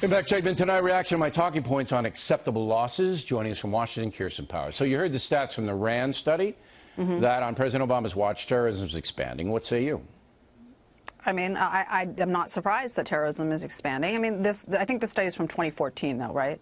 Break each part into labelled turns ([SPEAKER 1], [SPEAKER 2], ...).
[SPEAKER 1] Impact segment tonight, reaction to my talking points on acceptable losses. Joining us from Washington, Kirsten Powers. So you heard the stats from the RAND study that on President Obama's watch, terrorism is expanding. What say you?
[SPEAKER 2] I mean, I am not surprised that terrorism is expanding. I mean, I think the study is from 2014, though, right?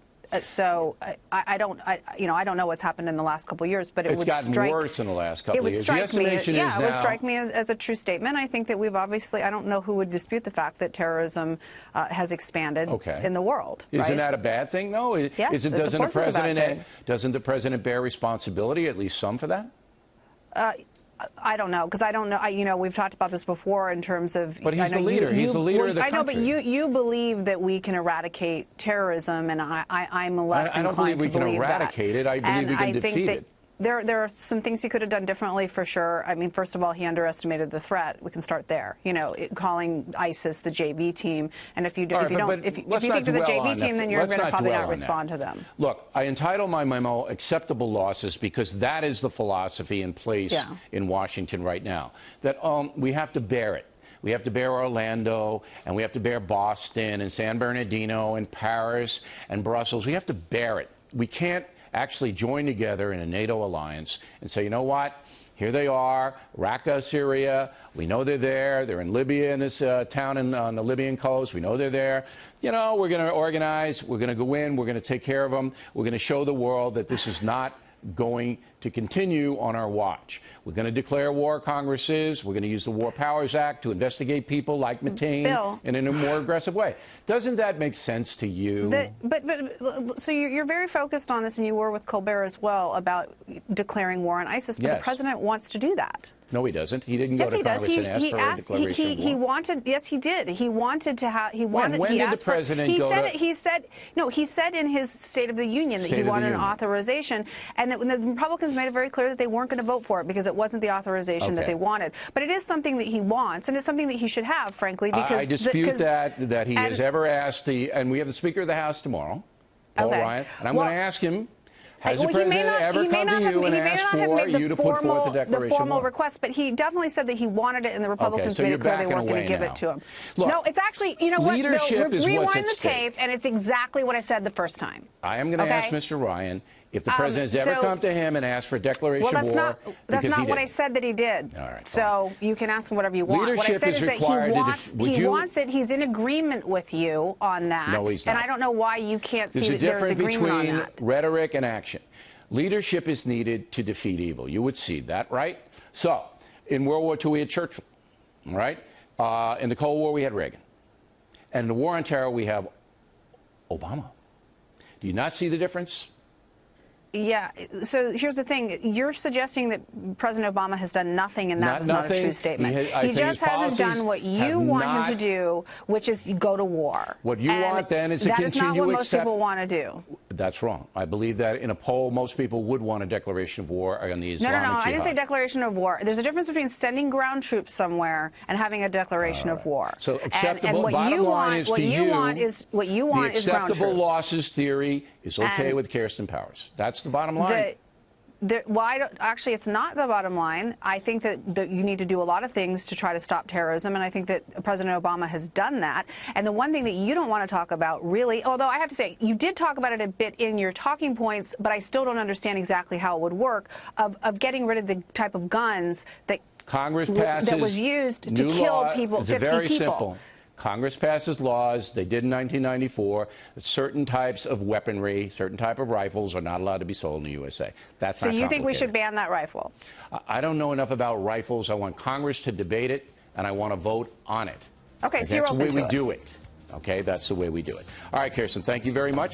[SPEAKER 2] So I don't know what's happened in the last couple of years, but
[SPEAKER 1] it's gotten worse in the last couple of years.
[SPEAKER 2] The estimation is now, it would strike me as a true statement. I think that we've obviously, I don't know who would dispute the fact that terrorism has expanded in the world.
[SPEAKER 1] Isn't that a bad thing, though?
[SPEAKER 2] Yes,
[SPEAKER 1] doesn't the president bear responsibility, at least some, for that?
[SPEAKER 2] I don't know, because I don't know. We've talked about this before in terms of.
[SPEAKER 1] But he's the leader. He's the leader of the country.
[SPEAKER 2] I know, but you believe that we can eradicate terrorism, and I'm less inclined to believe that.
[SPEAKER 1] I don't believe we can eradicate it. I believe we can defeat it.
[SPEAKER 2] There are some things he could have done differently, for sure. I mean, first of all, he underestimated the threat. We can start there. You know, calling ISIS the JV team, and if you think they're the JV team, then you're going to probably not respond to them.
[SPEAKER 1] Look, I entitled my memo "Acceptable Losses" because that is the philosophy in place in Washington right now. That we have to bear it. We have to bear Orlando, and we have to bear Boston, and San Bernardino, and Paris, and Brussels. We have to bear it. We can't actually join together in a NATO alliance and say, you know what, here they are, Raqqa, Syria, we know they're there, they're in Libya, in this town on the Libyan coast, we know they're there. You know, we're going to organize, we're going to go in, we're going to take care of them, we're going to show the world that this is not going to continue on our watch. We're going to declare war, Congress is. We're going to use the War Powers Act to investigate people like Mateen in a more aggressive way. Doesn't that make sense to you?
[SPEAKER 2] So you're very focused on this, and you were with Colbert as well, about declaring war on ISIS, but the president wants to do that.
[SPEAKER 1] No, he doesn't. He didn't go to Congress and ask for a declaration of war.
[SPEAKER 2] He wanted, yes, he did. He wanted to have,
[SPEAKER 1] when did the president go to?
[SPEAKER 2] He said in his State of the Union that he wanted an authorization, and that when the Republicans made it very clear that they weren't going to vote for it because it wasn't the authorization that they wanted. But it is something that he wants, and it's something that he should have, frankly, because
[SPEAKER 1] I dispute that he has ever asked and we have the Speaker of the House tomorrow, Paul Ryan, and I'm going to ask him, has the president ever come to you and asked for you to put forth a declaration of war?
[SPEAKER 2] Request, but he definitely said that he wanted it, and the Republicans made it clear they weren't going to give it to him.
[SPEAKER 1] Look,
[SPEAKER 2] no, it's actually, you know what?
[SPEAKER 1] Leadership is what's at
[SPEAKER 2] stake. Rewind the tape, and it's exactly what I said the first time.
[SPEAKER 1] I am going to ask Mr. Ryan if the president has ever come to him and asked for a declaration of war.
[SPEAKER 2] That's not what I said that he did.
[SPEAKER 1] All right,
[SPEAKER 2] so you can ask him whatever you want.
[SPEAKER 1] Leadership
[SPEAKER 2] what I said
[SPEAKER 1] is required
[SPEAKER 2] he wants it. He's in agreement with you on that.
[SPEAKER 1] No, he's not.
[SPEAKER 2] And I don't know why you can't see that there's agreement on that.
[SPEAKER 1] There's a difference between rhetoric and action. Leadership is needed to defeat evil. You would see that, right? So, in World War II, we had Churchill, right? In the Cold War, we had Reagan. And in the War on Terror, we have Obama. Do you not see the difference?
[SPEAKER 2] Yeah. So here's the thing. You're suggesting that President Obama has done nothing, and that's not a true statement. He just hasn't done what you want him to do, which is go to war.
[SPEAKER 1] What you want, then, is to continue
[SPEAKER 2] That is not what most people want to do.
[SPEAKER 1] That's wrong. I believe that in a poll, most people would want a declaration of war on the Islamic Jihad.
[SPEAKER 2] No, I didn't say declaration of war. There's a difference between sending ground troops somewhere and having a declaration of war.
[SPEAKER 1] So acceptable, bottom line is to you, the acceptable losses theory is okay with Kirsten Powers. That's the bottom line.
[SPEAKER 2] Actually, it's not the bottom line. I think that you need to do a lot of things to try to stop terrorism, and I think that President Obama has done that. And the one thing that you don't want to talk about, really, although I have to say, you did talk about it a bit in your talking points, but I still don't understand exactly how it would work, of getting rid of the type of guns that
[SPEAKER 1] Congress passes
[SPEAKER 2] that was used to kill people, 50 people.
[SPEAKER 1] It's very simple. Congress passes laws, they did in 1994, that certain types of weaponry, certain type of rifles are not allowed to be sold in the USA. That's not complicated.
[SPEAKER 2] So you think we should ban that rifle?
[SPEAKER 1] I don't know enough about rifles. I want Congress to debate it, and I want to vote on it.
[SPEAKER 2] Okay, so you're open to it.
[SPEAKER 1] That's the way we do it. Okay, that's the way we do it. All right, Kirsten, thank you very much.